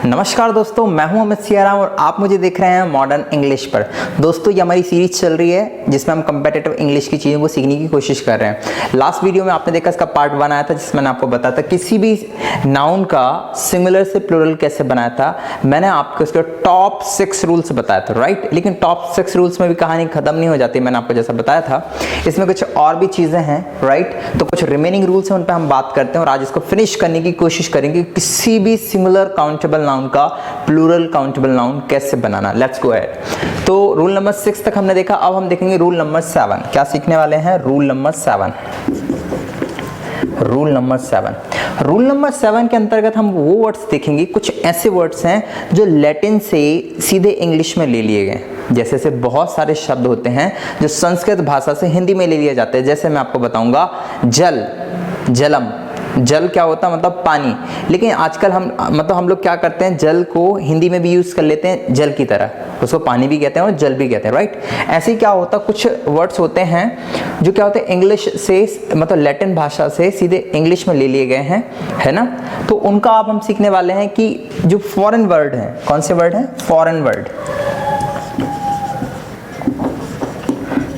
नमस्कार दोस्तों, मैं हूं अमित सियाराम और आप मुझे देख रहे हैं मॉडर्न इंग्लिश पर। दोस्तों ये हमारी सीरीज चल रही है जिसमें हम कंपेटिटिव इंग्लिश की चीज़ों को सीखने की कोशिश कर रहे हैं। लास्ट वीडियो में आपने देखा इसका पार्ट 1 आया था जिसमें मैंने आपको बताया था किसी भी नाउन का सिंगुलर से प्लूरल कैसे बनाया था। मैंने आपको इसके टॉप 6 रूल्स बताया था, राइट। लेकिन टॉप 6 रूल्स में भी कहानी खत्म नहीं हो जाती, मैंने आपको जैसा बताया था। इसमें कुछ और भी चीज़ें हैं, राइट। तो कुछ रिमेनिंग रूल्स हैं, उन पर हम बात करते हैं और आज इसको फिनिश करने की कोशिश करेंगे। किसी भी सिंगुलर काउंटेबल नाउन का प्लूरल काउंटेबल नाउन कैसे बनाना। Let's go ahead. तो रूल नंबर 6 तक हमने देखा, अब हम देखेंगे रूल नंबर 7। क्या सीखने वाले हैं? Rule number 7। Rule number 7। Rule number 7 के अंतर्गत हम वो वर्ड्स देखेंगे, कुछ ऐसे वर्ड्स हैं जो लैटिन से सीधे इंग्लिश में ले लिए गए। जैसे से बहुत सारे शब्द होते हैं जो संस्कृत भाषा से हिंदी में ले लिए जाते हैं। जैसे मैं आपको बताऊंगा, जल, जलम। जल क्या होता है? मतलब पानी। लेकिन आजकल हम लोग क्या करते हैं, जल को हिंदी में भी यूज कर लेते हैं जल की तरह, उसको पानी भी कहते हैं और जल भी कहते हैं, राइट। ऐसे ही क्या होता है, कुछ वर्ड्स होते हैं जो क्या होते हैं इंग्लिश से, मतलब लैटिन भाषा से सीधे इंग्लिश में ले लिए गए हैं, है ना। तो उनका आप हम सीखने वाले हैं कि जो फॉरेन वर्ड है, कौन से वर्ड है? Foreign word,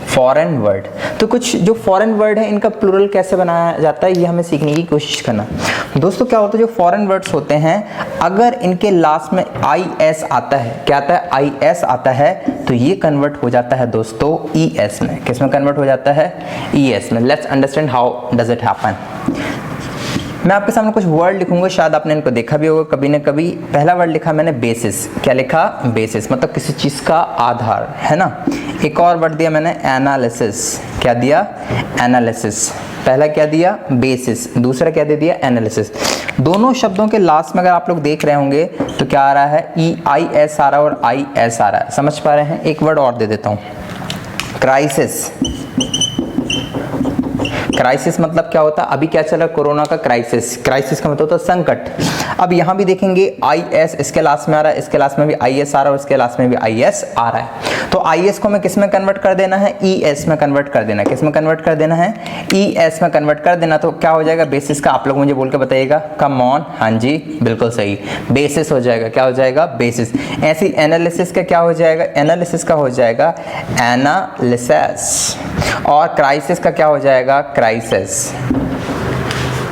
foreign word. तो कुछ जो फॉरेन वर्ड है इनका प्लूरल कैसे बनाया जाता है ये हमें सीखने की कोशिश करना। दोस्तों क्या होता है, जो फॉरेन वर्ड्स होते हैं अगर इनके लास्ट में IS आता है, क्या आता है? IS आता है, तो ये कन्वर्ट हो जाता है दोस्तों ES में। किस में कन्वर्ट हो जाता है? ES में। Let's understand how does it happen. मैं आपके सामने कुछ वर्ड लिखूंगा, शायद आपने इनको देखा भी होगा कभी न कभी। पहला वर्ड लिखा मैंने बेसिस। क्या लिखा? बेसिस, मतलब किसी चीज का आधार, है ना। एक और वर्ड दिया मैंने एनालिसिस। क्या दिया? एनालिसिस। पहला क्या दिया? बेसिस। दूसरा क्या दे दिया? एनालिसिस। दोनों शब्दों के लास्ट में अगर आप लोग देख रहे होंगे तो क्या आ रहा है? EIS आ रहा है और IS आ रहा है। समझ पा रहे हैं? एक वर्ड और दे देता हूं, क्राइसिस। क्राइसिस मतलब क्या होता है? अभी क्या चल रहा है? कोरोना का क्राइसिस। क्राइसिस का मतलब होता है संकट। अब यहां भी देखेंगे IS इसके लास्ट में आ रहा है, इसके लास्ट में भी IS आ रहा है और इसके लास्ट में भी IS आ रहा है। तो IS को हमें किस में कन्वर्ट कर देना है? ES में कन्वर्ट कर देना है। किस में कन्वर्ट कर देना है? ES में कन्वर्ट कर देना। तो क्या हो जाएगा बेसिस का? आप लोग मुझे बोल के बताइएगा। Come on. हाँ जी, बिल्कुल सही, बेसिस हो जाएगा। क्या हो जाएगा? बेसिस। ऐसी एनालिसिस का क्या हो जाएगा? एनालिसिस का हो जाएगा एनालिसिस। और क्राइसिस का क्या हो जाएगा? क्राइसिस।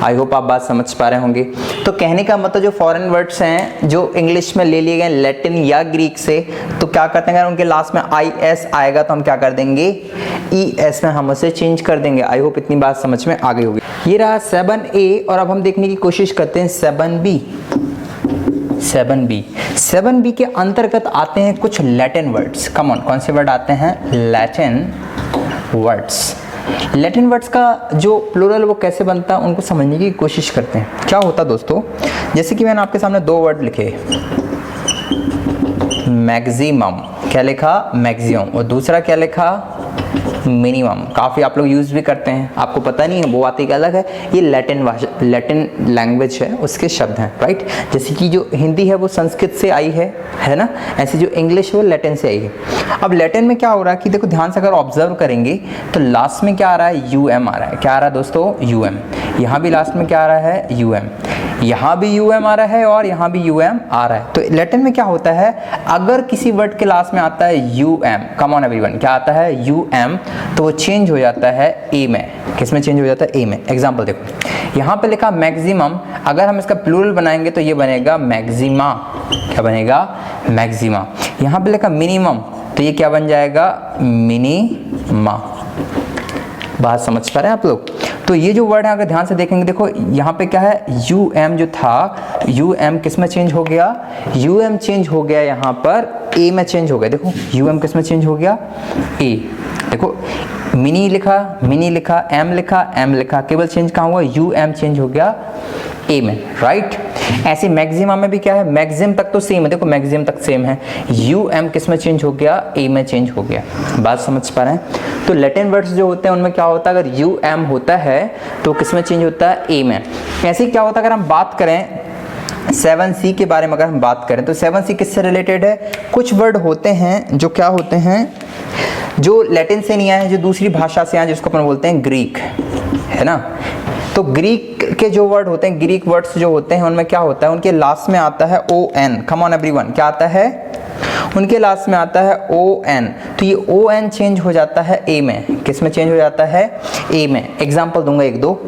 आई होप आप बात समझ पा रहे होंगे। तो कहने का मतलब जो फॉरेन वर्ड्स हैं जो इंग्लिश में ले लिए गए लैटिन या ग्रीक से, तो क्या करते हैं, अगर उनके लास्ट में IS आएगा तो हम क्या कर देंगे? ES में हम उसे चेंज कर देंगे। आई होप इतनी बात समझ में आ गई होगी। ये रहा 7A और अब हम देखने की कोशिश करते हैं 7B। 7B। 7B के अंतर्गत आते हैं कुछ लैटिन वर्ड्स। कम ऑन, कौन से वर्ड आते हैं? Latin words. लैटिन वर्ड्स का जो प्लूरल वो कैसे बनता है उनको समझने की कोशिश करते हैं। क्या होता दोस्तों, जैसे कि मैंने आपके सामने 2 वर्ड लिखे, मैक्सिमम। क्या लिखा? मैक्सिमम। और दूसरा क्या लिखा? मिनिमम। काफ़ी आप लोग यूज़ भी करते हैं, आपको पता नहीं है, वो बात एक अलग है। ये लैटिन भाषा, लैटिन लैंग्वेज है, उसके शब्द हैं, राइट। जैसे कि जो हिंदी है वो संस्कृत से आई है ना। ऐसे जो इंग्लिश है वो लैटिन से आई है। अब लैटिन में क्या हो रहा है कि देखो ध्यान से अगर ऑब्जर्व करेंगे तो लास्ट में क्या आ रहा है? UM आ रहा है। क्या आ रहा है दोस्तों? UM। यहाँ भी लास्ट में क्या आ रहा है? UM। यहाँ भी UM आ रहा है और यहाँ भी UM आ रहा है। तो लैटिन में क्या होता है, अगर किसी वर्ड के लास्ट में आता है UM, कम ऑन एवरीवन, क्या आता है? UM, तो वो चेंज हो जाता है A में। किस में चेंज हो जाता है? A में। एग्जाम्पल देखो, यहाँ पे लिखा मैक्सिमम, अगर हम इसका प्लूरल बनाएंगे तो ये बनेगा मैक्सिमा। क्या बनेगा? मैक्सिमा। यहाँ पे लिखा मिनिमम, तो ये क्या बन जाएगा? मिनिमा। बात समझ पा रहे हैं आप लोग? तो ये जो वर्ड है अगर ध्यान से देखेंगे, देखो यहाँ पे क्या है? UM जो था, UM किस में चेंज हो गया? UM चेंज हो गया यहाँ पर A में चेंज हो गया। देखो UM किस में चेंज हो गया? A। देखो मिनी लिखा, मिनी लिखा, M लिखा, M लिखा, केवल चेंज कहाँ हुआ? UM चेंज हो गया A में, राइट। ऐसे मैक्सिमा में भी क्या है? मैक्सिम तक तो सेम है, देखो मैक्सिम तक सेम है। UM किस में चेंज हो गया? A में चेंज हो गया। बात समझ पा रहे हैं? तो लैटिन वर्ड्स जो होते हैं उनमें क्या होता है, अगर UM होता है तो किस में चेंज होता है? A में। ऐसे क्या होता है, अगर हम बात करें 7C के बारे में, अगर हम बात करें तो 7C किससे रिलेटेड है? कुछ वर्ड होते हैं जो क्या होते हैं, जो लैटिन से नहीं आए हैं, जो दूसरी भाषा से आए, जिसको अपन बोलते हैं ग्रीक, है ना। तो ग्रीक के जो वर्ड होते हैं, ग्रीक वर्ड्स जो होते हैं, उनमें क्या होता है, उनके लास्ट में आता है O N. Come on everyone, क्या आता है, उनके लास्ट में आता है ओ एन। तो ये ओ एन चेंज हो जाता है ए में। किस में चेंज हो जाता है, ए में। एग्जाम्पल दूंगा एक दो,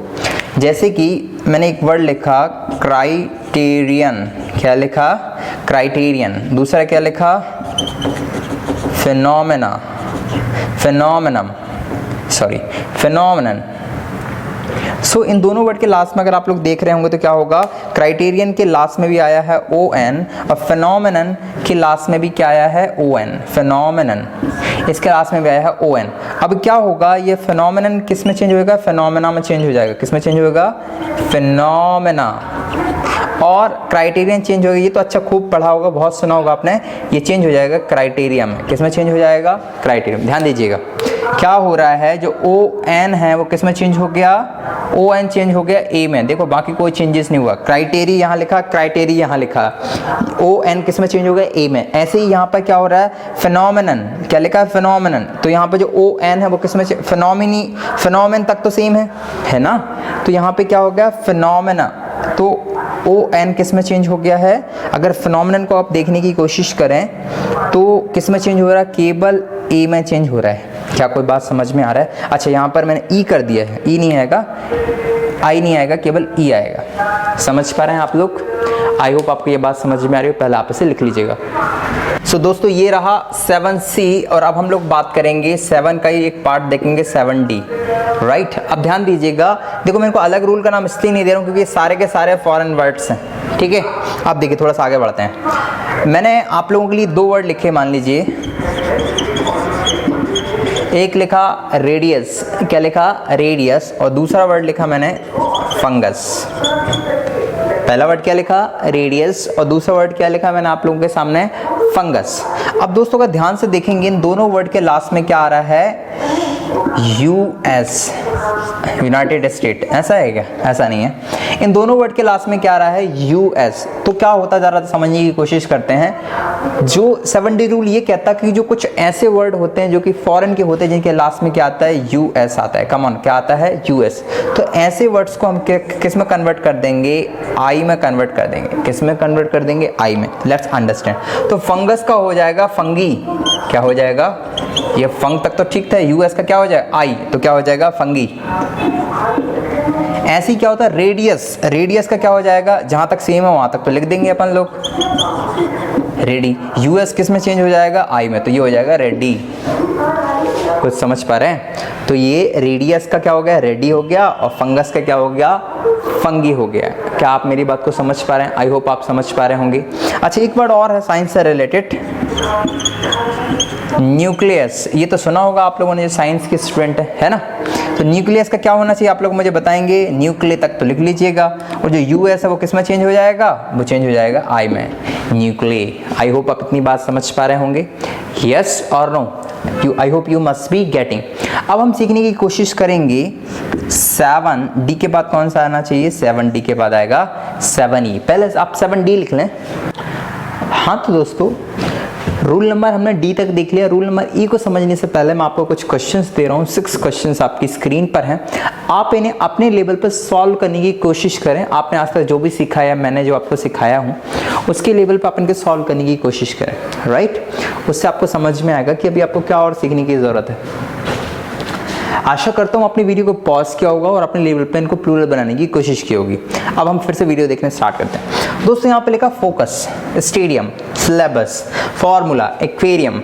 जैसे कि मैंने एक वर्ड लिखा क्राइटेरियन, क्या लिखा, क्राइटेरियन। दूसरा क्या लिखा, फिनोमेना, फिनोमेनम, सॉरी फिनोमेनन। सो इन दोनों वर्ड के लास्ट में अगर आप लोग देख रहे होंगे तो क्या होगा, क्राइटेरियन के लास्ट में भी आया है ओ एन, और फिनोमेनन के लास्ट में भी क्या आया है, ओ एन, फिनोमेनन, इसके लास्ट में भी आया है ओ एन। अब क्या होगा, ये फिनोमेनन किस में चेंज होएगा, फिनोमेना में चेंज हो जाएगा। किस में चेंज होगा, फिनोमेना। और क्राइटेरियन चेंज होगा, ये तो अच्छा खूब पढ़ा होगा, बहुत सुना होगा आपने, ये चेंज हो जाएगा क्राइटेरिया में। किस में चेंज हो जाएगा, क्राइटेरिया। ध्यान दीजिएगा क्या हो रहा है, जो ओ एन है वो किस में चेंज हो गया, ओ एन चेंज हो गया ए में। देखो बाकी कोई चेंजेस नहीं हुआ, क्राइटेरिया यहाँ लिखा, क्राइटेरिया यहाँ लिखा, ओ एन किस में चेंज हो गया, ए में। ऐसे ही यहाँ पर क्या हो रहा है, फिनोमेनन, क्या लिखा है, फिनोमेनन। तो यहाँ पे जो ओ एन है वो किस में, फिनोमिनी, फिनोमेन तक तो सेम है ना। तो यहाँ पे क्या हो गया, फिनोमेना। तो ओ एन किस में चेंज हो गया है। अगर फिनोमेनन को आप देखने की कोशिश करें तो किस में चेंज हो रहा है, केवल ए में चेंज हो रहा है। क्या कोई बात समझ में आ रहा है। अच्छा यहाँ पर मैंने ई कर दिया है, ई नहीं आएगा, आई नहीं आएगा, केवल ई आएगा। समझ पा रहे हैं आप लोग। आई होप आपको ये बात समझ में आ रही हो, पहले आप इसे लिख लीजिएगा। सो दोस्तों ये रहा 7C, और अब हम लोग बात करेंगे 7 का ही एक पार्ट देखेंगे, 7D, राइट। अब ध्यान दीजिएगा, देखो मेरे को अलग रूल का नाम इसलिए नहीं दे रहा हूँ क्योंकि ये सारे के सारे फॉरेन वर्ड्स हैं, ठीक है। आप देखिए थोड़ा सा आगे बढ़ते हैं। मैंने आप लोगों के लिए दो वर्ड लिखे, मान लीजिए एक लिखा रेडियस, क्या लिखा, रेडियस, और दूसरा वर्ड लिखा मैंने फंगस। पहला वर्ड क्या लिखा, रेडियस, और दूसरा वर्ड क्या लिखा मैंने आप लोगों के सामने, फंगस। अब दोस्तों का ध्यान से देखेंगे इन दोनों वर्ड के लास्ट में क्या आ रहा है, यूएस, यूनाइटेड स्टेट। ऐसा है क्या, ऐसा नहीं है। इन दोनों वर्ड के लास्ट में क्या आ रहा है, यूएस। तो क्या होता जा रहा था, समझने की कोशिश करते हैं। जो 7D रूल ये कहता कि जो कुछ ऐसे वर्ड होते हैं जो कि फॉरेन के होते हैं जिनके लास्ट में क्या आता है, यूएस आता है। कम ऑन, क्या आता है, यूएस। तो ऐसे वर्ड्स को हम किस में कन्वर्ट कर देंगे, आई में कन्वर्ट कर देंगे। किस में कन्वर्ट कर देंगे, आई में। Let's understand. तो फंगस का हो जाएगा फंगी, क्या हो जाएगा, ये फंग तक तो ठीक था। यूएस का क्या हो जाएगा, आई, तो क्या हो जाएगा, फंगी। ऐसे ही क्या होता है, रेडियस, रेडियस का क्या हो जाएगा, जहां तक सेम है वहां तक तो लिख देंगे अपन लोग, रेडी। यूएस किस में चेंज हो जाएगा, आई में, तो ये हो जाएगा रेडी। कुछ समझ पा रहे हैं। तो ये रेडियस का क्या हो गया, रेडी हो गया, और फंगस का क्या हो गया, फंगी हो गया। क्या आप मेरी बात को समझ पा रहे हैं, आई होप आप समझ पा रहे होंगे। अच्छा एक वर्ड और है साइंस से रिलेटेड, न्यूक्लियस। ये तो सुना होगा आप लोगों ने, जो साइंस के स्टूडेंट है ना। तो न्यूक्लियस का क्या होना चाहिए आप लोग मुझे बताएंगे, न्यूक्लिय तक तो लिख लीजिएगा। और जो यूएस है वो किस में चेंज हो जाएगा, वो चेंज हो जाएगा आई में, न्यूक्लिय। आई होप आप इतनी बात समझ पा रहे होंगे, यस और no, I hope you must be getting. अब हम सीखने की कोशिश करेंगे 7D के बाद कौन सा आना चाहिए, 7D के बाद आएगा 7E। पहले आप 7D लिख लें। हाँ तो दोस्तों रूल नंबर हमने डी तक देख लिया। रूल नंबर ई को समझने से पहले मैं आपको कुछ क्वेश्चंस दे रहा हूँ। 6 क्वेश्चंस आपकी स्क्रीन पर हैं, आप इन्हें अपने लेवल पर सॉल्व करने की कोशिश करें। आपने आज तक जो भी सिखाया, मैंने जो आपको सिखाया हूँ उसके लेवल पर आप इनके सॉल्व करने की कोशिश करें, राइट। उससे आपको समझ में आएगा कि अभी आपको क्या और सीखने की ज़रूरत है। आशा करता हूँ अपनी वीडियो को पॉज किया होगा और अपने लेवल पे इनको प्लूरल बनाने की कोशिश की होगी। अब हम फिर से वीडियो देखने स्टार्ट करते हैं। दोस्तों यहाँ पे लिखा focus, stadium, syllabus, formula, aquarium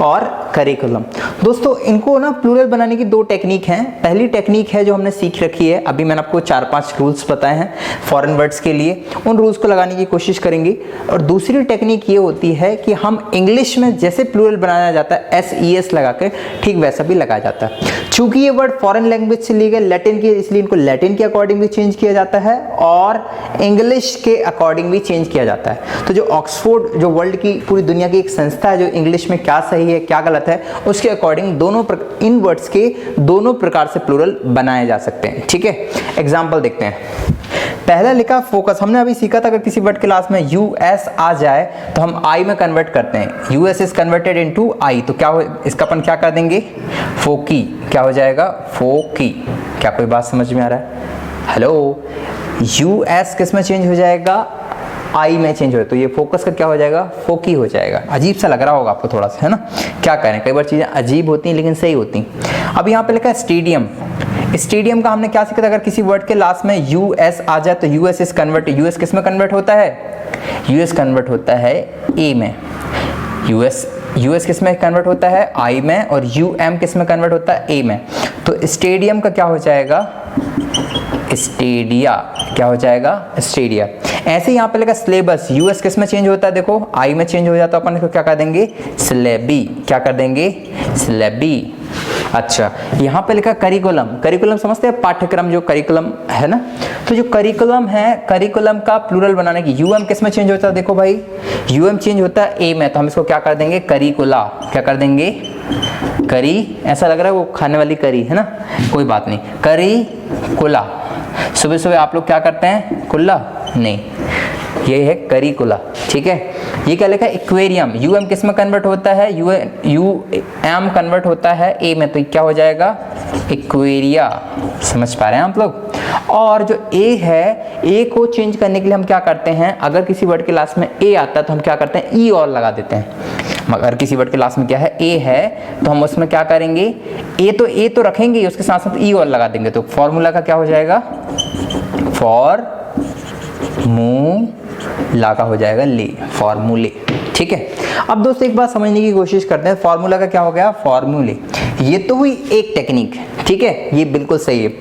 और करिकुलम। दोस्तों इनको ना प्लूरल बनाने की 2 टेक्निक हैं। पहली टेक्निक है जो हमने सीख रखी है, अभी मैंने आपको 4-5 रूल्स बताए हैं फॉरेन वर्ड्स के लिए, उन रूल्स को लगाने की कोशिश करेंगे। और दूसरी टेक्निक ये होती है कि हम इंग्लिश में जैसे प्लूरल बनाया जाता है SES लगाकर, ठीक वैसा भी लगाया जाता है। चूंकि ये वर्ड फॉरेन लैंग्वेज से लिए गए, लैटिन के, इसलिए इनको लैटिन के अकॉर्डिंग भी चेंज किया जाता है और इंग्लिश के अकॉर्डिंग भी चेंज किया जाता है। तो जो ऑक्सफोर्ड, जो वर्ल्ड की पूरी दुनिया की एक संस्था है जो इंग्लिश में क्या सही है क्या गलत है, उसके अकॉर्डिंग दोनों इन वर्ड्स के दोनों प्रकार से प्लूरल बनाए जा सकते हैं, ठीक है। एग्जाम्पल देखते हैं। पहला लिखा फोकस, हमने अभी सीखा था अगर किसी वर्ड के लास्ट में यूएस आ जाए तो हम आई में कन्वर्ट करते हैं। US is converted into I, तो क्या हो, इसका अपन क्या कर देंगे, फोकी। क्या हो जाएगा, फोकी। क्या कोई बात समझ में आ रहा है, हेलो, यूएस किस में चेंज हो जाएगा, आई में चेंज हो, तो ये फोकस का क्या हो जाएगा, फोकी हो जाएगा। अजीब सा लग रहा होगा आपको थोड़ा सा, है ना, क्या करें, कई बार चीज़ें अजीब होती हैं लेकिन सही होती हैं। अब यहाँ पे लिखा है स्टेडियम। स्टेडियम का हमने क्या सीखा था, अगर किसी वर्ड के लास्ट में यूएस आ जाए तो यूएस इज कन्वर्ट, यूएस किस में कन्वर्ट होता है, यूएस कन्वर्ट होता है ए में, यूएस किस में कन्वर्ट होता है, आई में, और यूएम किस में कन्वर्ट होता है, ए में। तो स्टेडियम का क्या हो जाएगा, स्टेडिया, क्या हो जाएगा, स्टेडिया। ऐसे यहाँ पे लगा सिलेबस, यूएस किस में चेंज होता है, देखो आई में चेंज हो जाता है, अपन इसको क्या कर देंगे, सिलेबी, क्या कर देंगे, सिलेबी। अच्छा, यहाँ पे लिखा करिकुलम, करिकुलम समझते हैं, पाठ्यक्रम, जो करिकुलम है ना, तो जो करिकुलम है, करिकुलम का प्लूरल बनाने की, यूएम किस में चेंज होता है, देखो भाई यूएम चेंज होता है ए में, तो हम इसको क्या कर देंगे, करिकुला, क्या कर देंगे, करी, ऐसा लग रहा है वो खाने वाली करी है ना, कोई बात नहीं, करिकुला। सुबह सुबह आप लोग क्या करते हैं, कुल्ला नहीं, ये है करिकुला, ठीक है। ये क्या लिखा है, एक्वेरियम, यूएम किस में कन्वर्ट होता है, यूएम कन्वर्ट होता है ए में, तो क्या हो जाएगा, एक्वेरिया। समझ पा रहे हैं आप लोग। और जो ए है, ए को चेंज करने के लिए हम क्या करते हैं, अगर किसी वर्ड के लास्ट में ए आता है तो हम क्या करते हैं, ई और लगा देते हैं। अगर किसी वर्ड के लास्ट में क्या है, ए है, तो हम उसमें क्या करेंगे, ए तो रखेंगे, उसके साथ साथ ई और लगा देंगे, तो फॉर्मूला का क्या हो जाएगा, फॉर्मूला का हो जाएगा ले, फॉर्मूले, ठीक है। अब दोस्तों एक बात समझने की कोशिश करते हैं, फॉर्मूला का क्या हो गया, फॉर्मूले। ये तो हुई एक टेक्निक, ठीक है, ये बिल्कुल सही है।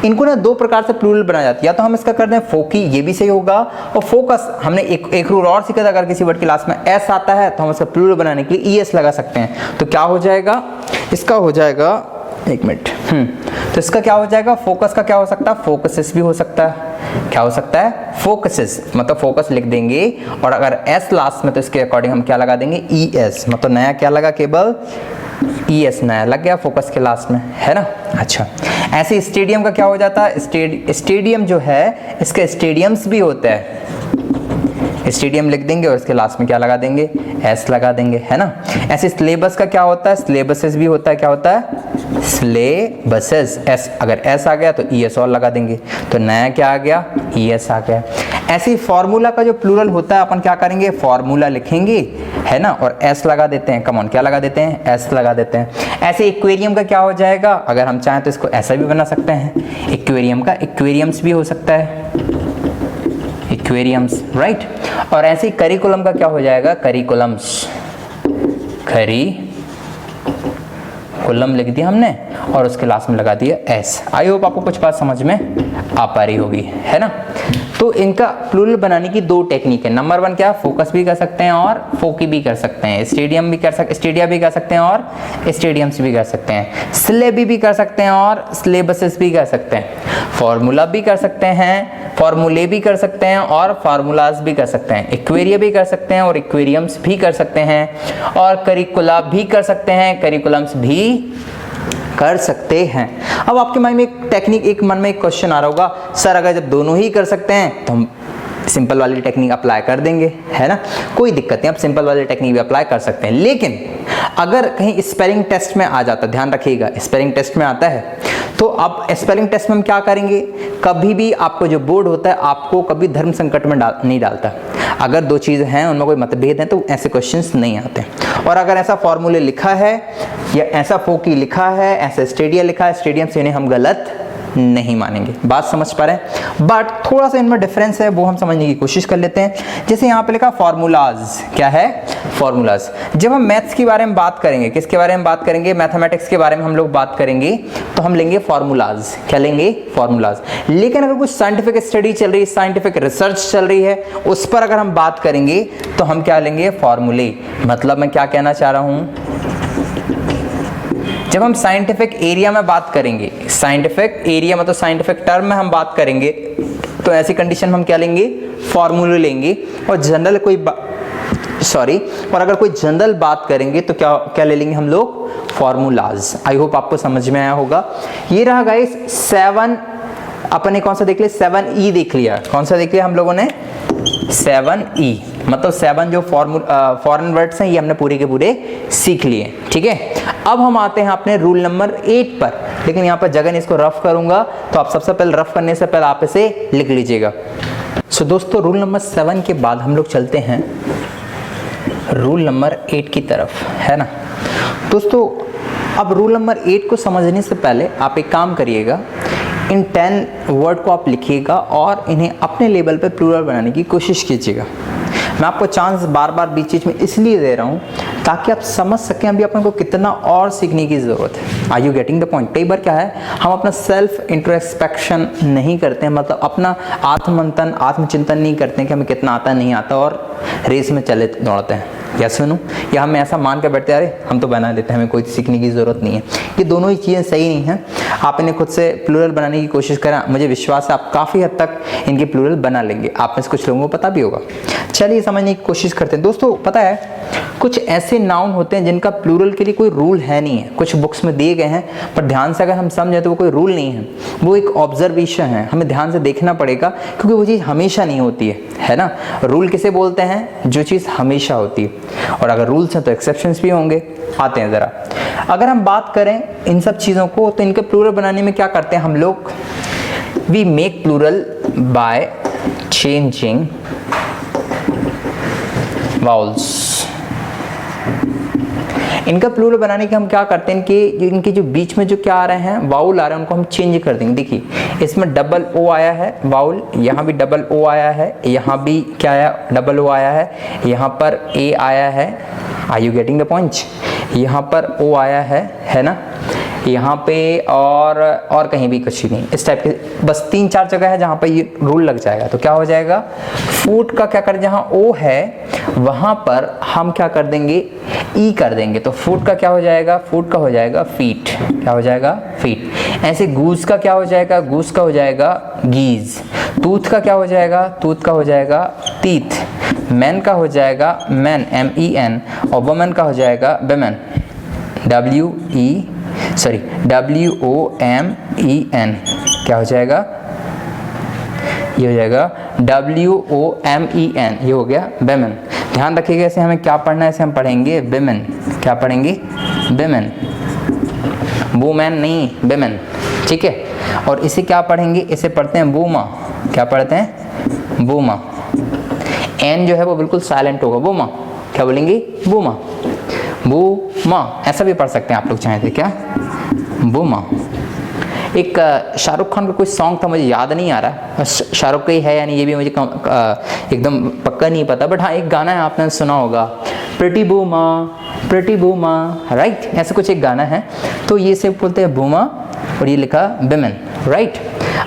इनको ना दो प्रकार से प्लूरल बनाया जाता है, या तो हम इसका करते हैं फोकी, ये भी सही होगा, और फोकस हमने एक रूल और सीखा था, अगर किसी वर्ड के लास्ट में एस आता है तो हम इसका प्लूरल बनाने के लिए ईएस लगा सकते हैं, तो क्या हो जाएगा, इसका हो जाएगा, एक मिनट, तो इसका क्या हो जाएगा, फोकस का क्या हो सकता है, फोकसेस भी हो सकता है, क्या हो सकता है, फोकसेस, मतलब फोकस लिख देंगे, और अगर एस लास्ट में तो इसके अकॉर्डिंग हम क्या लगा देंगे, ई एस, मतलब नया क्या लगा, केवल ई एस नया लग गया फोकस के लास्ट में, है ना। अच्छा, ऐसे स्टेडियम का क्या हो जाता है, स्टेडियम जो है, इसके स्टेडियम्स भी होते हैं, स्टेडियम लिख देंगे और इसके लास्ट में क्या लगा देंगे, एस लगा देंगे, है ना। ऐसे सिलेबस का क्या होता है, सिलेबसेस भी होता है, क्या होता है, सिलेबसेस, एस, अगर एस आ गया तो ई एस और लगा देंगे, तो नया क्या आ गया, ई एस आ गया। ऐसे ही फॉर्मूला का जो प्लूरल होता है, अपन क्या करेंगे, फॉर्मूला लिखेंगे, है ना, और एस लगा देते हैं, कमॉन क्या लगा देते हैं, एस लगा देते हैं। ऐसे एक्वेरियम का क्या हो जाएगा, अगर हम चाहें तो इसको ऐसा भी बना सकते हैं, एक्वेरियम का एक्वेरियम्स भी हो सकता है, एक्वेरियम्स, राइट। और ऐसे ही करिकुलम का क्या हो जाएगा, करिकुलम्स, करिकुलम लिख दिया हमने और उसके लास्ट में लगा दिया एस। आई होप आपको कुछ बात समझ में आ पा रही होगी, है ना। तो इनका प्लूरल बनाने की दो टेक्निक है। नंबर वन क्या, फोकस भी कर सकते हैं और फोकी भी कर सकते हैं, स्टेडिया भी कर सकते हैं और स्टेडियम्स भी कर सकते हैं, सिलेबी भी कर सकते हैं और सिलेबसेस भी कर सकते हैं, फॉर्मूला भी कर सकते हैं, फॉर्मूले भी कर सकते हैं और फार्मूलाज भी कर सकते हैं, एक्वेरिया भी कर सकते हैं और एक्वेरियम्स भी कर सकते हैं, और करिकुला भी कर सकते हैं, करिकुलम्स भी कर सकते हैं। अब आपके मन में एक क्वेश्चन आ रहा होगा, सर अगर जब दोनों ही कर सकते हैं तो हम सिंपल वाली टेक्निक अप्लाई कर देंगे, है ना, कोई दिक्कत नहीं, आप सिंपल वाली टेक्निक भी अप्लाई कर सकते हैं। लेकिन अगर कहीं स्पेलिंग टेस्ट में आ जाता, ध्यान रखिएगा, स्पेलिंग टेस्ट में आता है तो अब स्पेलिंग टेस्ट में हम क्या करेंगे, कभी भी आपको जो बोर्ड होता है आपको कभी धर्म संकट में नहीं डालता। अगर दो चीज़ें हैं उनमें कोई मतभेद है तो ऐसे क्वेश्चंस नहीं आते, और अगर ऐसा फॉर्मूले लिखा है या ऐसा फोकी लिखा है, ऐसा स्टेडिया लिखा है, स्टेडियम से इन्हें हम गलत नहीं मानेंगे। बात समझ पा रहे हैं, बट थोड़ा सा इनमें डिफरेंस है, वो हम समझने की कोशिश कर लेते हैं। जैसे यहाँ पे लिखा फॉर्मूलाज, क्या है, फॉर्मूलाज। जब हम मैथ्स के बारे में बात करेंगे, किसके बारे में बात करेंगे, मैथमेटिक्स के बारे में हम लोग बात करेंगे, तो हम लेंगे फॉर्मूलाज, क्या लेंगे, फॉर्मूलाज। लेकिन अगर कुछ साइंटिफिक स्टडी चल रही है, साइंटिफिक रिसर्च चल रही है, उस पर अगर हम बात करेंगे तो हम क्या लेंगे, फॉर्मूले। मतलब मैं क्या कहना चाह रहा हूँ, जब हम साइंटिफिक एरिया में बात करेंगे, साइंटिफिक एरिया मतलब साइंटिफिक टर्म में हम बात करेंगे, तो ऐसी कंडीशन में हम क्या लेंगे, फॉर्मूले लेंगे। और जनरल और अगर कोई जनरल बात करेंगे तो क्या ले लेंगे हम लोग, फॉर्मूलाज। आई होप आपको समझ में आया होगा। ये रहा गाइस 7, अपन ने कौन सा देख लिया, 7E देख लिया, कौन सा देख लिया हम लोगों ने, 7E, मतलब 7 जो फॉरेन वर्ड्स हैं ये हमने पूरे के पूरे सीख लिए। ठीक है, अब हम आते हैं अपने रूल नंबर 8 पर, लेकिन यहाँ पर जगह नहीं, इसको रफ करूंगा, तो आप सबसे पहले रफ करने से पहले आप इसे लिख लीजिएगा। सो दोस्तों, रूल नंबर 7 के बाद हम लोग चलते हैं रूल नंबर 8 की तरफ, है ना दोस्तों। अब रूल नंबर 8 को समझने से पहले आप एक काम करिएगा, इन 10 वर्ड को आप लिखिएगा और इन्हें अपने लेवल पे प्लूरल बनाने की कोशिश कीजिएगा। मैं आपको चांस बार बार बीच बीच में इसलिए दे रहा हूँ ताकि आप समझ सकें अभी अपन को कितना और सीखने की ज़रूरत है। Are you getting the point? कई बार क्या है, हम अपना सेल्फ इंट्रोस्पेक्शन नहीं करते हैं, मतलब अपना आत्ममंथन आत्मचिंतन नहीं करते हैं कि हमें कितना आता नहीं आता, और रेस में चले दौड़ते हैं। या सुनो, या हम ऐसा मान कर बैठते हैं अरे हम तो बना लेते हैं, हमें कोई सीखने की ज़रूरत नहीं है। ये दोनों ही चीज़ें सही नहीं हैं। आप इन्हें खुद से प्लूरल बनाने की कोशिश करें, मुझे विश्वास है आप काफ़ी हद तक इनके प्लूरल बना लेंगे। आप में से कुछ लोगों को पता भी होगा। चलिए समझने की कोशिश करते हैं। दोस्तों पता है, कुछ ऐसे नाउन होते हैं जिनका प्लूरल के लिए कोई रूल है नहीं है, कुछ बुक्स में दिए गए हैं, पर ध्यान से अगर हम समझें तो वो कोई रूल नहीं है, वो एक ऑब्जर्वेशन है। हमें ध्यान से देखना पड़ेगा क्योंकि वो चीज़ हमेशा नहीं होती है ना। रूल किसे बोलते हैं? जो चीज़ हमेशा होती है, और अगर रूल्स हैं तो एक्सेप्शंस भी होंगे। आते हैं ज़रा, अगर हम बात करें इन सब चीज़ों को, तो इनके प्लूरल बनाने में क्या करते हैं हम लोग? We make plural by changing vowels. इनका प्लूरल बनाने के हम क्या करते हैं कि इनके जो बीच में जो क्या आ रहे हैं, वाउल आ रहे हैं, उनको हम चेंज कर देंगे। देखिए इसमें डबल ओ आया है वाउल, यहाँ भी डबल ओ आया है, यहाँ भी क्या आया, डबल ओ आया है, यहाँ पर ए आया है। Are you getting the point? यहाँ पर ओ आया है ना, यहाँ पे और कहीं भी कुछ नहीं, इस टाइप के बस 3-4 जगह है जहाँ पर ये रूल लग जाएगा। तो क्या हो जाएगा, फूट का क्या कर, जहाँ ओ है वहाँ पर हम क्या कर देंगे, ई कर देंगे। तो फूट का क्या हो जाएगा, फूट का हो जाएगा फीट। क्या हो जाएगा, फीट। ऐसे गूस का क्या हो जाएगा, गूस का हो जाएगा गीज। तूथ का क्या हो जाएगा, तूथ का हो जाएगा तीथ। मैन का हो जाएगा मैन, MEN, और वुमेन का हो जाएगा वेमेन, WOMEN। क्या हो जाएगा, ये हो जाएगा WOMEN, ये हो गया वेमेन। ध्यान रखिएगा, ऐसे हमें क्या पढ़ना है, ऐसे हम पढ़ेंगे वेमेन। क्या पढ़ेंगे, वेमेन, वुमेन नहीं, वेमेन। ठीक है, और इसे क्या पढ़ेंगे, इसे पढ़ते हैं वूमा। क्या पढ़ते हैं, वूमा। एन जो है वो बिल्कुल साइलेंट होगा, वूमा। क्या बोलेंगे, वूमा, वूमा। ऐसा भी पढ़ सकते हैं आप लोग चाहें तो, क्या, वूमा। एक शाहरुख खान का कोई सॉन्ग था, मुझे याद नहीं आ रहा शाहरुख का ही है या नहीं, ये भी मुझे एकदम पक्का नहीं पता, बट हाँ एक गाना है आपने सुना होगा, प्रिटी बूमा, प्रिटी बूमा, राइट, ऐसा कुछ एक गाना है। तो ये से बोलते हैं बूमा, और ये लिखा विमेन, राइट।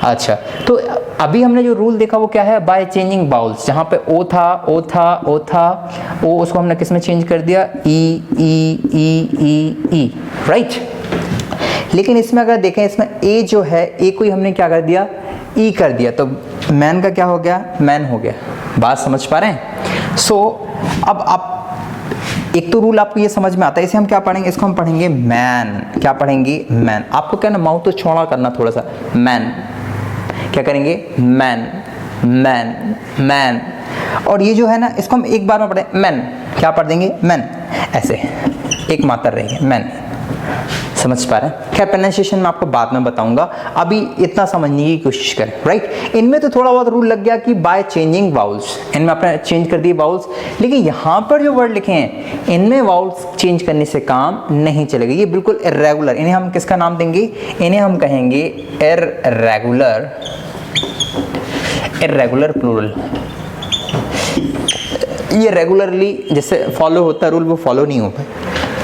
अच्छा, तो अभी हमने जो रूल देखा वो क्या है, बाय चेंजिंग बाउल्स। जहाँ पे ओ था, ओ था, ओ था, ओ उसको हमने किस में चेंज कर दिया, ई, ई, ई, ई, ई, राइट। लेकिन इसमें अगर देखें, इसमें ए जो है, ए को ही हमने क्या कर दिया, ई कर दिया, तो मैन का क्या हो गया, मैन हो गया। बात समझ पा रहे हैं? सो अब आप एक तो रूल आपको ये समझ में आता है, इसे हम क्या पढ़ेंगे, इसको हम पढ़ेंगे मैन। क्या पढ़ेंगे, मैन। आपको क्या ना माउथ तो छोड़ा करना थोड़ा सा, मैन। क्या करेंगे, मैन, मैन, मैन। और ये जो है ना, इसको हम एक बार में पढ़ें, मैन। क्या पढ़ देंगे, मैन, ऐसे एक मात्रा रहेगी, मैन। समझ पा रहे हैं? खैर प्रोनाउंसिएशन मैं आपको बाद में बताऊंगा, अभी इतना समझने की कोशिश करें, राइट। इनमें तो थोड़ा बहुत रूल लग गया कि बाय चेंजिंग वाउल्स, इनमें आपने चेंज कर दिए वाउल्स, लेकिन यहाँ पर जो वर्ड लिखे हैं इनमें वाउल्स चेंज करने से काम नहीं चलेगा, ये बिल्कुल इर्रेगुलर। इन्हें हम किसका नाम देंगे, इन्हें हम कहेंगे इर्रेगुलर, इर्रेगुलर प्लूरल। ये रेगुलरली जैसे फॉलो होता है रूल, वो फॉलो नहीं होता।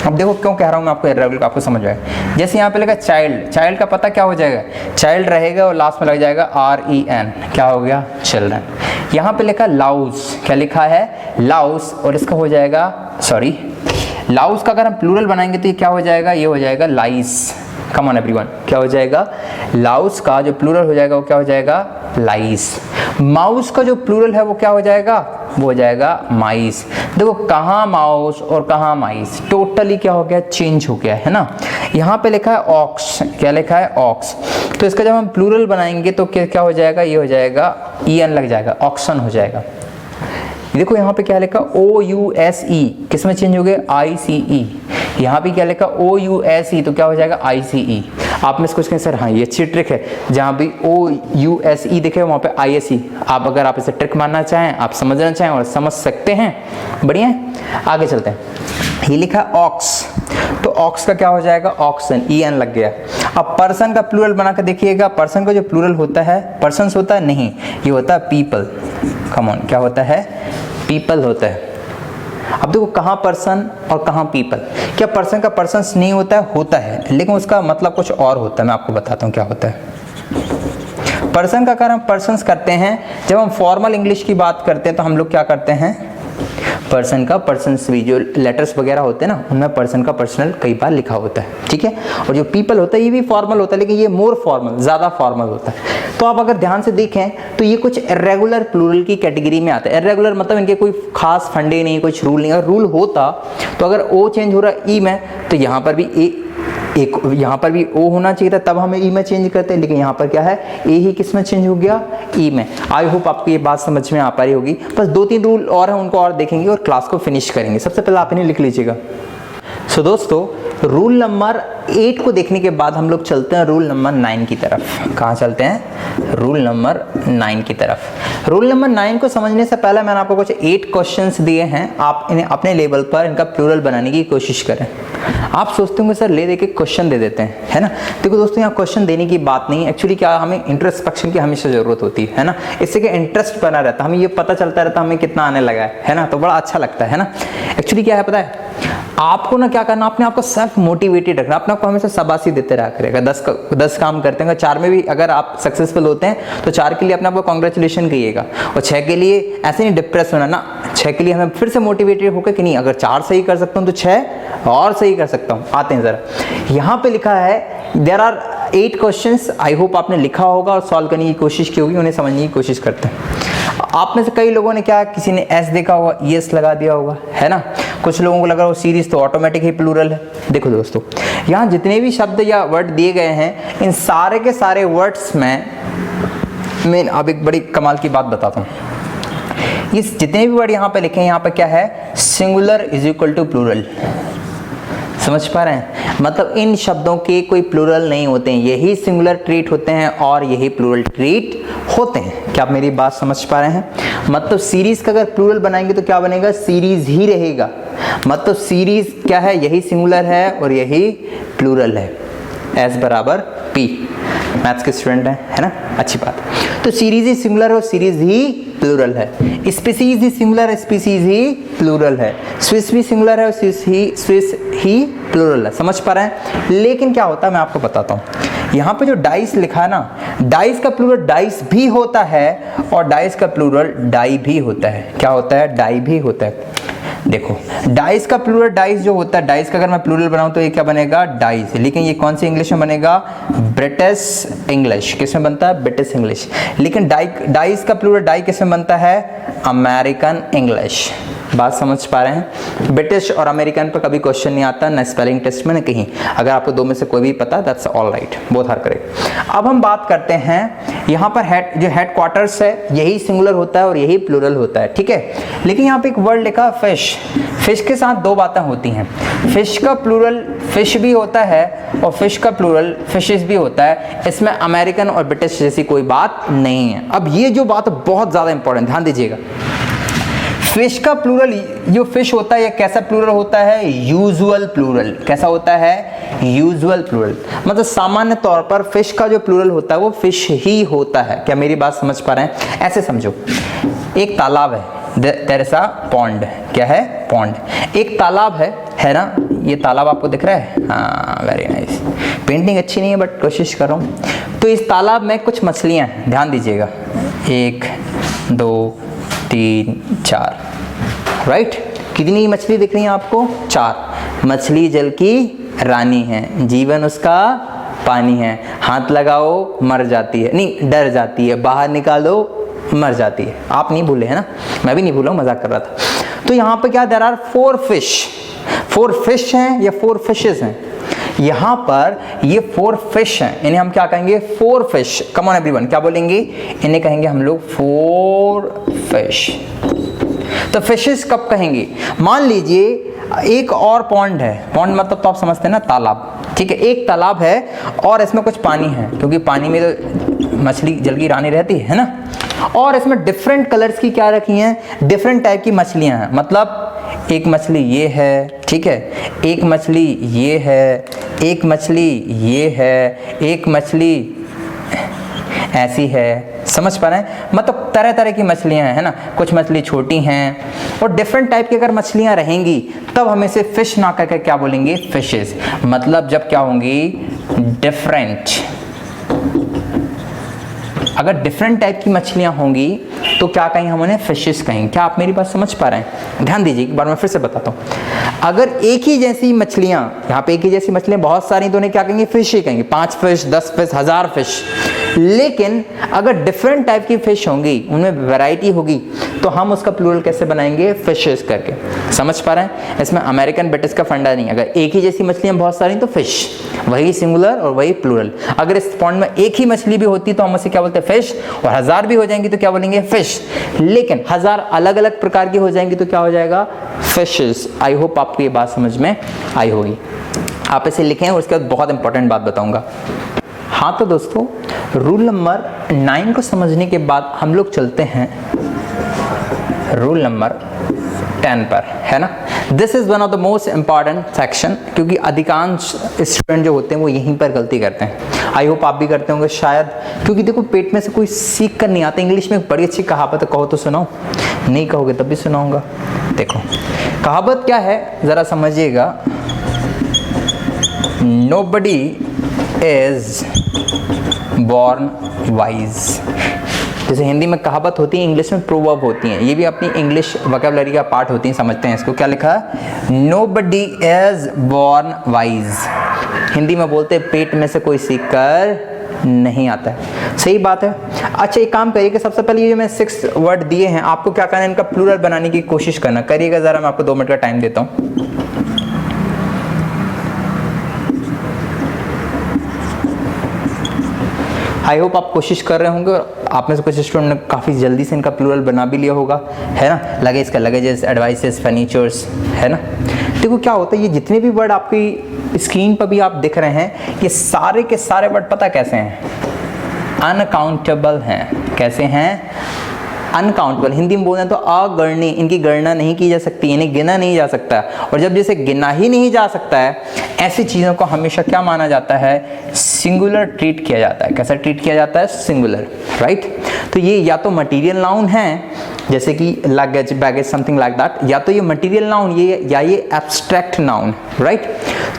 अब देखो क्यों कह रहा हूँ मैं आपको इर्रेगुलर, आपको समझ आएगा। जैसे यहाँ पे लगा चाइल्ड, चाइल्ड का पता क्या हो जाएगा, चाइल्ड रहेगा और लास्ट में लग जाएगा REN, क्या हो गया, चिल्ड्रन। यहाँ पे लिखा लाउस, क्या लिखा है, लाउस, और इसका हो जाएगा, सॉरी, लाउस का अगर हम प्लूरल बनाएंगे तो ये क्या हो जाएगा, ये हो जाएगा लाइस। कम ऑन एवरीवन, क्या हो जाएगा, लाउस का जो प्लूरल हो जाएगा वो क्या हो जाएगा, लाइस। माउस का जो प्लूरल है वो क्या हो जाएगा, वो हो जाएगा माइस। देखो कहाँ माउस और कहाँ माइस, टोटली क्या हो गया, चेंज हो गया है ना। यहाँ पे लिखा है ऑक्स, क्या लिखा है, ऑक्स। तो इसका जब हम प्लूरल बनाएंगे तो क्या हो जाएगा, ये हो जाएगा EN लग जाएगा, ऑक्सन हो जाएगा। देखो यहाँ पे क्या लिखा OUSE, किस में चेंज हो गया ICE। यहाँ पे क्या लिखा OUSE, तो क्या हो जाएगा ICE। आप में से कुछ कहें सर हाँ ये अच्छी ट्रिक है, जहाँ भी OUSE दिखे वहाँ पे ISE। अगर आप इसे ट्रिक मानना चाहें, आप समझना चाहें और समझ सकते हैं, बढ़िया है। आगे चलते हैं। ये लिखा ऑक्स, तो ऑक्स का क्या हो जाएगा ऑक्सन, EN लग गया। अब पर्सन का प्लूरल बना कर देखिएगा। पर्सन का जो प्लूरल होता है, पर्सन्स होता है नहीं, ये होता है पीपल। कम ऑन, क्या होता है पीपल होता है। अब देखो कहाँ पर्सन और कहाँ पीपल। क्या पर्सन का पर्सन्स नहीं होता है? होता है, लेकिन उसका मतलब कुछ और होता है। मैं आपको बताता हूँ क्या होता है। पर्सन का कारण हम पर्सन्स करते हैं जब हम फॉर्मल इंग्लिश की बात करते हैं, तो हम लोग क्या करते हैं पर्सन का पर्सन्स भी, जो लेटर्स वगैरह होते हैं ना, उनमें पर्सन का पर्सनल कई बार लिखा होता है, ठीक है। और जो पीपल होता है ये भी फॉर्मल होता है, लेकिन ये मोर फॉर्मल, ज़्यादा फॉर्मल होता है। तो आप अगर ध्यान से देखें तो ये कुछ इर्रेगुलर प्लूरल की कैटेगरी में आता है। इर्रेगुलर मतलब इनके कोई खास फंडे नहीं, कुछ रूल नहीं। अगर रूल होता तो अगर ओ चेंज हो रहा है ई में, तो यहाँ पर भी एक यहाँ पर भी ओ होना चाहिए था, तब हम ई में चेंज करते हैं। लेकिन यहाँ पर क्या है, ए ही किस में चेंज हो गया, ई में। आई होप आपको ये बात समझ में आ पा रही होगी। बस 2-3 रूल और हैं, उनको और देखेंगे और क्लास को फिनिश करेंगे। सबसे पहले आप इन्हें लिख लीजिएगा। सो दोस्तों, रूल नंबर 8 को देखने के बाद हम लोग चलते हैं रूल नंबर 9 की तरफ। कहाँ चलते हैं? रूल नंबर 9 की तरफ। रूल नंबर 9 को समझने से पहले मैंने आपको कुछ 8 क्वेश्चंस दिए हैं। आप इन्हें अपने लेवल पर इनका प्लूरल बनाने की कोशिश करें। आप सोचते होंगे सर ले दे के क्वेश्चन दे देते हैं, है ना। देखो दोस्तों, यहाँ क्वेश्चन देने की बात नहीं है। एक्चुअली क्या, हमें इंट्रोस्पेक्शन की हमेशा जरूरत होती है ना। इससे क्या इंटरेस्ट बना रहता है, हमें ये पता चलता रहता है हमें कितना आने लगा है ना। तो बड़ा अच्छा लगता है ना। एक्चुअली क्या है पता है, आपको ना क्या करना, अपने आपको सेल्फ मोटिवेटेड रखना, अपने आपको हमेशा शाबाशी देते रहा करेगा। 10 काम करते हैं, 4 में भी अगर आप सक्सेसफुल होते हैं तो 4 के लिए अपने आपको कॉन्ग्रेचुलेशन कहिएगा, और 6 के लिए ऐसे नहीं डिप्रेस होना ना। 6 के लिए हमें फिर से मोटिवेटेड होकर कि नहीं, अगर 4 सही कर सकता हूँ तो 6 और सही कर सकता हूँ। आते हैं जरा, यहाँ पे लिखा है there are 8 questions. I hope आपने लिखा होगा और सॉल्व करने की कोशिश की होगी, उन्हें समझने की कोशिश करते हैं। आप में से कई लोगों ने क्या, किसी ने एस देखा होगा, ES लगा दिया होगा, है ना। कुछ लोगों को लगा वो सीरीज तो ऑटोमेटिक ही प्लूरल है। देखो दोस्तों, यहाँ जितने भी शब्द या वर्ड दिए गए हैं, इन सारे के सारे वर्ड्स में मैं अब एक बड़ी कमाल की बात बताता हूँ। इस जितने भी वर्ड यहाँ पे लिखे हैं, यहाँ पे क्या है, singular is equal to plural. समझ पा रहे हैं? मतलब इन शब्दों के कोई प्लूरल नहीं होते हैं, यही सिंगुलर ट्रीट होते हैं और यही प्लूरल ट्रीट होते हैं। क्या आप मेरी बात समझ पा रहे हैं? मतलब सीरीज का अगर प्लूरल बनाएंगे तो क्या बनेगा, सीरीज ही रहेगा। मतलब सीरीज क्या है, यही सिंगुलर है और यही प्लूरल है। S बराबर P। मैथ्स के स्टूडेंट है ना, अच्छी बात है। तो सीरीज ही सिंगुलर और सीरीज ही प्लूरल है। स्पीसीज ही सिंगुलर है, स्पीसीज ही प्लूरल है। स्विस भी सिंगुलर है और स्विस ही प्लूरल है। समझ पा रहे हैं? लेकिन क्या होता है मैं आपको बताता हूँ। यहाँ पे जो डाइस लिखा है ना, डाइस का प्लूरल डाइस भी होता है और डाइस का प्लूरल डाई भी होता है। क्या होता है? डाई भी होता है। देखो, डाइस का प्लूरल डाइस जो होता है, डाइस का अगर मैं प्लूरल बनाऊं तो ये क्या बनेगा, डाइस। लेकिन ये कौन सी इंग्लिश में बनेगा, ब्रिटिश इंग्लिश। किस में बनता है, ब्रिटिश इंग्लिश। लेकिन डाइस का प्लूरल डाई किस में बनता है, अमेरिकन इंग्लिश। बात समझ पा रहे हैं? ब्रिटिश और अमेरिकन पर कभी क्वेश्चन नहीं आता, ना स्पेलिंग टेस्ट में, ना कहीं। अगर आपको 2 में से कोई भी पता, that's all right, both are correct. अब हम बात करते हैं यहाँ पर जो हेड क्वार्टर्स है, यही सिंगुलर होता है और यही प्लूरल होता है, ठीक है। लेकिन यहाँ पे एक वर्ड लिखा फिश। फिश के साथ 2 बातें होती हैं। फिश का प्लूरल फिश भी होता है और फिश का प्लूरल फिशेस भी होता है। इसमें अमेरिकन और ब्रिटिश जैसी कोई बात नहीं है। अब ये जो बात है बहुत ज़्यादा इंपॉर्टेंट, ध्यान दीजिएगा। फिश का प्लूरल, जो फिश होता है, यह कैसा प्लूरल होता है, यूजुअल प्लूरल। कैसा होता है, यूजुअल प्लूरल। मतलब सामान्य तौर पर फिश का जो प्लूरल होता है वो फिश ही होता है। क्या मेरी बात समझ पा रहे हैं? ऐसे समझो, एक तालाब है, देयर इज अ पॉन्ड। क्या है, पॉन्ड। एक तालाब है ना। ये तालाब आपको दिख रहा है? हाँ, वेरी नाइस। पेंटिंग अच्छी नहीं है बट कोशिश कर रहा हूँ। तो इस तालाब में कुछ मछलियाँ हैं, ध्यान दीजिएगा। 1 2 3 4, राइट। कितनी मछली दिख रही है आपको, 4। मछली जल की रानी है, जीवन उसका पानी है। हाथ लगाओ मर जाती है, नहीं डर जाती है, बाहर निकालो मर जाती है। आप नहीं भूले है ना, मैं भी नहीं भूला, मजाक कर रहा था। तो यहाँ पे क्या, देयर आर 4 फिश। 4 फिश हैं या 4 फिशेस हैं? यहाँ पर ये 4 फिश हैं, इन्हें हम क्या कहेंगे, 4 फिश। कम ऑन एवरीवन, क्या बोलेंगे, इन्हें कहेंगे हम लोग 4 फिश। तो फिशेस कब कहेंगे? मान लीजिए एक और पॉन्ड है, पॉन्ड मतलब तो आप समझते हैं ना, तालाब, ठीक है, एक तालाब है और इसमें कुछ पानी है, क्योंकि पानी में तो मछली जल की रानी रहती है ना, और इसमें डिफरेंट कलर्स की क्या रखी हैं, डिफरेंट टाइप की मछलियां हैं। मतलब एक मछली ये है, ठीक है, एक मछली ये है, एक मछली ये है, एक मछली ऐसी है, समझ पा रहे हैं? मतलब तरह तरह की मछलियां हैं, है ना, कुछ मछली छोटी हैं, और डिफरेंट टाइप की अगर मछलियां रहेंगी तब हम इसे फिश ना कहकर क्या बोलेंगे? फिशेस। मतलब जब क्या होंगी? डिफरेंट, अगर डिफरेंट टाइप की मछलियां होंगी तो क्या कहेंगे? हम उन्हें फिशेस कहेंगे। क्या आप मेरी बात समझ पा रहे हैं? ध्यान दीजिए, एक बार मैं फिर से बताता हूं। अगर एक ही जैसी मछलियां, यहाँ पे एक ही जैसी मछलियां बहुत सारी, तो उन्हें क्या कहेंगे? फिश ही कहेंगे। 5 फिश, 10 फिश, 1000 फिश। लेकिन अगर डिफरेंट टाइप की फिश होंगी, उनमें वैरायटी होगी, तो हम उसका प्लूरल कैसे बनाएंगे? फिशेस करके। समझ पा रहे हैं? इसमें अमेरिकन ब्रिटिश का फंडा नहीं। अगर एक ही जैसी मछलियां बहुत सारी तो फिश, वही सिंगुलर और वही प्लूरल। अगर इस पॉइंट में एक ही मछली भी होती तो हम उसे क्या बोलते हैं? फिश। और 1000 भी हो जाएंगी तो क्या बोलेंगे? फिश। लेकिन 1000 अलग अलग प्रकार की हो जाएंगी तो क्या हो जाएगा? फिशेस। आई होप आपको ये बात समझ में आई होगी। आप इसे लिखें और उसके बाद बहुत इंपॉर्टेंट बात बताऊंगा। हाँ तो दोस्तों, रूल नंबर 9 को समझने के बाद हम लोग चलते हैं रूल नंबर 10 पर, है ना। This is one of the most important section, क्योंकि अधिकांश स्टूडेंट जो होते हैं वो यहीं पर गलती करते हैं। आई होप आप भी करते होंगे शायद, क्योंकि देखो पेट में से कोई सीख कर नहीं आता। इंग्लिश में एक बड़ी अच्छी कहावत है, कहो तो सुनाओ, नहीं कहोगे तब भी सुनाऊंगा। देखो कहावत क्या है, जरा समझिएगा। Nobody is born wise. जैसे हिंदी में कहावत होती है, इंग्लिश में प्रोवर्ब होती हैं। ये भी अपनी इंग्लिश वोकैबुलरी का पार्ट होती हैं, समझते हैं इसको। क्या लिखा है? Nobody is born wise. Hindi में बोलते हैं पेट में से कोई सीख कर नहीं आता है। सही बात है। अच्छा एक काम करिए कि सबसे पहले ये जो मैं 6 वर्ड दिए हैं, आपको क्या करना है? इनका प्लूरल बनाने की कोशिश करना। करिएगा जरा, मैं आपको 2 मिनट का टाइम देता हूँ। आई होप आप कोशिश कर रहे होंगे, और आप में से कुछ स्टूडेंट ने काफ़ी जल्दी से इनका प्लूरल बना भी लिया होगा, है ना। लगेज का लगेजेस, एडवाइसेस, फर्नीचर्स, है ना। देखो क्या होता है, ये जितने भी वर्ड आपकी स्क्रीन पर भी आप दिख रहे हैं, ये सारे के सारे वर्ड पता कैसे हैं? अनकाउंटेबल हैं। कैसे हैं? अनकाउंटेबल। हिंदी में बोलते हैं तो अगणनीय, इनकी गणना नहीं की जा सकती, इन्हें गिना नहीं जा सकता। और जब जैसे गिना ही नहीं जा सकता है, ऐसी चीज़ों को हमेशा क्या माना जाता है? सिंगुलर ट्रीट किया जाता है। कैसा ट्रीट किया जाता है? Singular, right. तो ये या तो मटीरियल नाउन है, जैसे कि luggage, baggage, something like that, या तो ये मटीरियल नाउन या ये एब्स्ट्रैक्ट नाउन, राइट।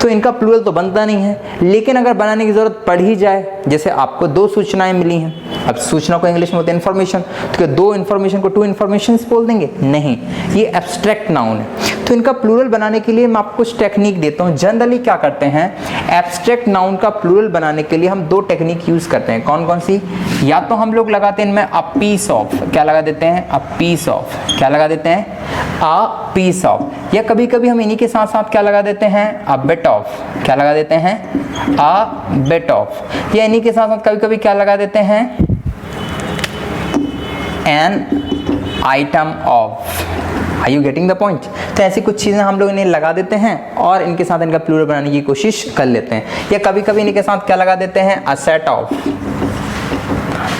तो इनका प्लूरल तो बनता नहीं है, लेकिन अगर बनाने की जरूरत पड़ ही जाए, जैसे आपको 2 सूचनाएं मिली हैं। अब सूचना को इंग्लिश में होते हैं इन्फॉर्मेशन, तो क्या 2 इन्फॉर्मेशन को 2 इन्फॉर्मेशन बोल देंगे? नहीं, ये एब्स्ट्रैक्ट नाउन है। तो इनका प्लूरल बनाने के लिए मैं आपको कुछ टेक्निक देता हूँ। जनरली क्या करते हैं, एब्स्ट्रैक्ट नाउन का प्लूरल बनाने के लिए हम 2 टेक्निक यूज करते हैं। कौन कौन सी? या तो हम लोग लगाते हैं इनमें अ पीस ऑफ। क्या लगा देते हैं? A piece of. क्या लगा देते हैं? A piece of. या कभी कभी हम इन्हीं के साथ साथ क्या लगा देते हैं? अ बिट ऑफ। क्या लगा देते हैं? अ बिट ऑफ। या इन्हीं के साथ साथ कभी कभी क्या लगा देते हैं? An item of. Are you getting the point? तो ऐसी कुछ चीज़ें हम लोग इन्हें लगा देते हैं और इनके साथ इनका प्लूरल बनाने की कोशिश कर लेते हैं। या कभी कभी इनके साथ क्या लगा देते हैं? A set of,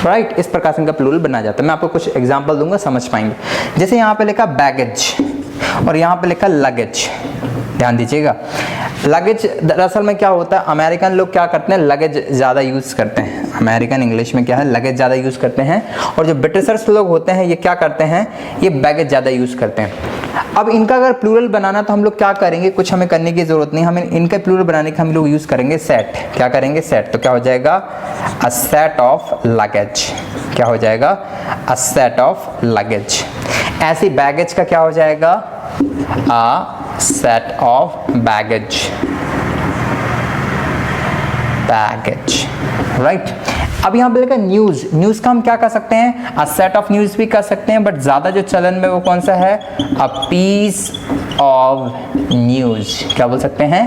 right. इस प्रकार से इनका प्लूरल बना जाता है। मैं आपको कुछ एग्जांपल दूंगा, समझ पाएंगे। जैसे यहाँ पे लिखा बैगेज और यहाँ पे लिखा लगेज। ध्यान दीजिएगा, लगेज दरअसल में क्या होता है, अमेरिकन लोग क्या करते हैं? लगेज ज़्यादा यूज़ करते हैं। अमेरिकन इंग्लिश में क्या है? लगेज ज़्यादा यूज़ करते हैं। और जो ब्रिटिशर्स लोग होते हैं, ये क्या करते हैं? ये बैगेज ज़्यादा यूज़ करते हैं। अब इनका अगर प्लूरल बनाना तो हम लोग क्या करेंगे? कुछ हमें करने की ज़रूरत नहीं, हमें इनका प्लूरल बनाने का हम लोग यूज़ करेंगे सेट। क्या करेंगे? सेट। तो क्या हो जाएगा? A set of luggage. क्या हो जाएगा? A set of luggage. ऐसी बैगेज का क्या हो जाएगा? अ set of baggage, right। अब यहाँ पे लिखा न्यूज़, न्यूज़ का हम क्या कर सकते हैं, अ सेट ऑफ न्यूज़ भी कर सकते हैं, बट ज़्यादा जो चलन में वो कौन सा है, अ पीस ऑफ न्यूज़। क्या बोल सकते हैं,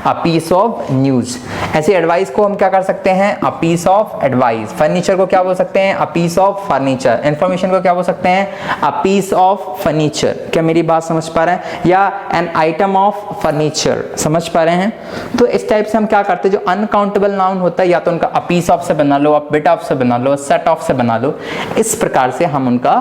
अ पीस ऑफ न्यूज़। ऐसे एडवाइस को हम क्या कर सकते हैं, a piece of advice. Furniture को क्या बोल सकते हैं, a piece of furniture. Information को क्या बोल सकते हैं, अ पीस ऑफ फर्नीचर। क्या मेरी बात समझ पा रहे हैं, या एन आइटम ऑफ फर्नीचर, समझ पा रहे हैं। तो इस टाइप से हम क्या करते हैं, जो अनकाउंटेबल नाउन होता है या तो उनका अ पीस ऑफ से बना लो, अ बिट ऑफ से बना लो, सेट ऑफ से बना लो, इस प्रकार से हम उनका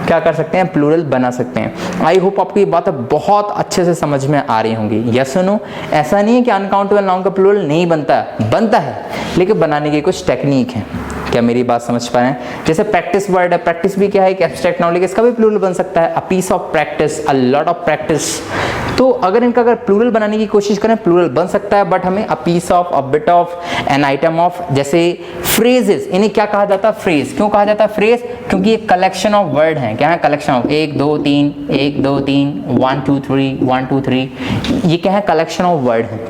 क्या कर सकते हैं, प्लूरल बना सकते हैं। आई होप आपको ये बात बहुत अच्छे से समझ में आ रही होंगी। यस सुनो, ऐसा नहीं है कि अनकाउंटेबल नाउन का प्लूरल नहीं बनता है, बनता है, लेकिन बनाने की कुछ टेक्निक है। क्या मेरी बात समझ पा रहे हैं। जैसे प्रैक्टिस वर्ड है, प्रैक्टिस भी क्या है, एक एब्स्ट्रैक्ट नाउन, लेकिन इसका भी प्लूरल बन सकता है, a piece of practice, a lot of practice. तो अगर इनका अगर प्लूरल बनाने की कोशिश करें, प्लूरल बन सकता है, बट हमें a piece of, a bit of, an item of. जैसे फ्रेजेस, इन्हें क्या कहा जाता है, फ्रेज। क्यों कहा जाता है फ्रेज, क्योंकि ये कलेक्शन ऑफ वर्ड हैं। क्या है, कलेक्शन ऑफ 1 2 3, 1 2 3, 1 2 3, 1 2 3, ये क्या है, कलेक्शन ऑफ वर्ड हैं।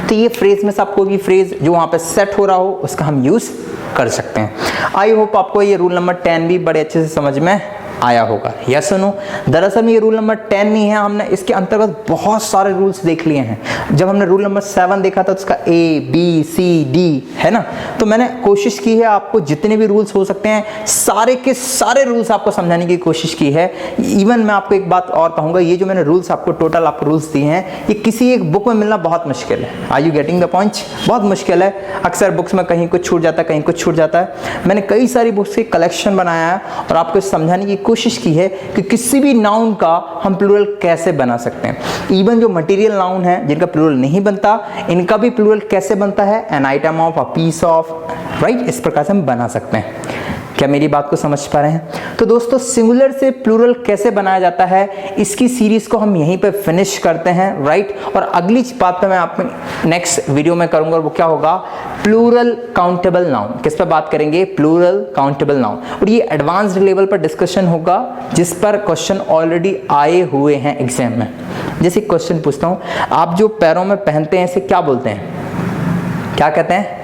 तो ये फ्रेज में से आपको भी फ्रेज जो वहां पे सेट हो रहा हो उसका हम यूज कर सकते हैं। आई होप आपको ये रूल नंबर 10 भी बड़े अच्छे से समझ में आया होगा। यस सुनो, दरअसल में ये रूल नंबर 10 नहीं है, हमने इसके अंतर्गत बहुत सारे रूल्स देख लिए हैं। जब हमने रूल नंबर 7 देखा था तो उसका ABCD है ना, तो मैंने कोशिश की है आपको जितने भी रूल्स हो सकते हैं सारे के सारे रूल्स आपको समझाने की कोशिश की है। इवन मैं आपको एक बात और कहूँगा, ये जो मैंने रूल्स आपको टोटल आपको रूल्स दिए हैं, ये किसी एक बुक में मिलना बहुत मुश्किल है। Are you getting the point, बहुत मुश्किल है। अक्सर बुक्स में कहीं कुछ छूट जाता है, कहीं कुछ छूट जाता है। मैंने कई सारी बुक्स की कलेक्शन बनाया है और आपको समझाने की कोशिश की है कि किसी भी नाउन का हम प्लूरल कैसे बना सकते हैं। इवन जो मटेरियल नाउन है जिनका प्लूरल नहीं बनता, इनका भी प्लूरल कैसे बनता है, an item of, a piece of, right, इस प्रकार से हम बना सकते हैं। क्या मेरी बात को समझ पा रहे हैं। तो दोस्तों सिंगुलर से प्लूरल कैसे बनाया जाता है, इसकी सीरीज को हम यहीं पे फिनिश करते हैं, राइट। और अगली बात पे मैं आप नेक्स्ट वीडियो में करूंगा, और वो क्या होगा, प्लूरल काउंटेबल नाउन। किस पे बात करेंगे, प्लूरल काउंटेबल नाउन। और ये एडवांस्ड लेवल पर डिस्कशन होगा जिस पर क्वेश्चन ऑलरेडी आए हुए हैं एग्जाम में। जैसे क्वेश्चन पूछता हूं, आप जो पैरों में पहनते हैं इसे क्या बोलते हैं, क्या कहते हैं।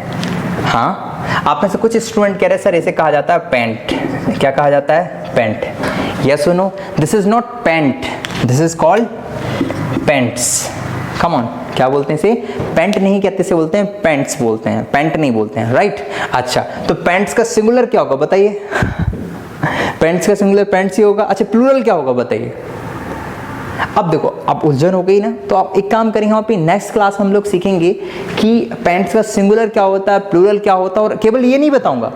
हाँ, आप में से कुछ स्टूडेंट कह रहे हैं सर इसे कहा जाता है पैंट। क्या कहा जाता है, पैंट। यस और no, this is not pant, this is called pants. Come on, क्या बोलते हैं इसे, पैंट नहीं कहते, इसे बोलते हैं पैंट्स बोलते हैं, पैंट नहीं बोलते हैं, राइट। अच्छा, तो पैंट्स का सिंगुलर क्या होगा बताइए। पैंट्स का सिंगुलर पैंट्स ही होगा। अच्छा, प्लूरल क्या होगा बताइए। अब देखो, अब उलझन हो गई ना, तो आप एक काम करेंगे, हम अपनी नेक्स्ट क्लास हम लोग सीखेंगे कि पैंट्स का सिंगुलर क्या होता है, प्लूरल क्या होता है। और केवल ये नहीं बताऊंगा,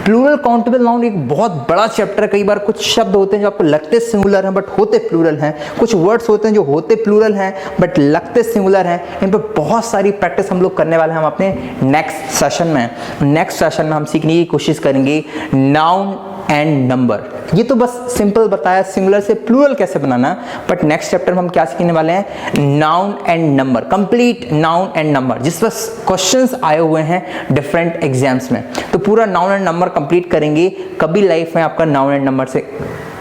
प्लूरल काउंटेबल नाउन एक बहुत बड़ा चैप्टर है। कई बार कुछ शब्द होते हैं जो आपको लगते सिंगुलर हैं बट होते प्लूरल हैं, कुछ वर्ड्स होते हैं जो होते प्लूरल हैं बट लगते सिंगुलर हैं। इन पर बहुत सारी प्रैक्टिस हम लोग करने वाले हैं हम अपने नेक्स्ट सेशन में। नेक्स्ट सेशन में हम सीखने की कोशिश करेंगे नाउन एंड नंबर। ये तो बस सिंपल बताया सिंगुलर से प्लूरल कैसे बनाना, बट नेक्स्ट चैप्टर में हम क्या सीखने वाले हैं, noun and number, complete noun and number, जिस पर क्वेश्चंस आए हुए हैं डिफरेंट एग्जाम्स में। तो पूरा नाउन एंड नंबर कंप्लीट करेंगे, कभी लाइफ में आपका नाउन एंड नंबर से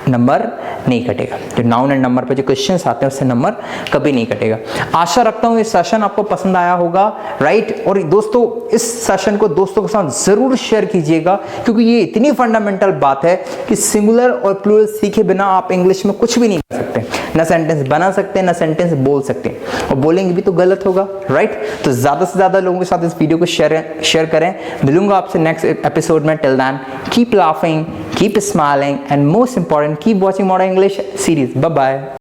नंबर नहीं कटेगा। जो नाउन एंड नंबर पे जो क्वेश्चंस आते हैं उससे नंबर कभी नहीं कटेगा। आशा रखता हूँ इस सेशन आपको पसंद आया होगा, राइट। और दोस्तों इस सेशन को दोस्तों के साथ जरूर शेयर कीजिएगा, क्योंकि ये इतनी फंडामेंटल बात है कि सिंगुलर और प्लूरल सीखे बिना आप इंग्लिश में कुछ भी नहीं कर सकते, ना सेंटेंस बना सकते, ना सेंटेंस बोल सकते, और बोलेंगे भी तो गलत होगा, राइट। तो ज्यादा से ज्यादा लोगों के साथ इस वीडियो को शेयर करें। मिलूंगा आपसे नेक्स्ट एपिसोड में। Till then keep laughing, keep smiling, and most important, keep watching Modern English series. Bye bye.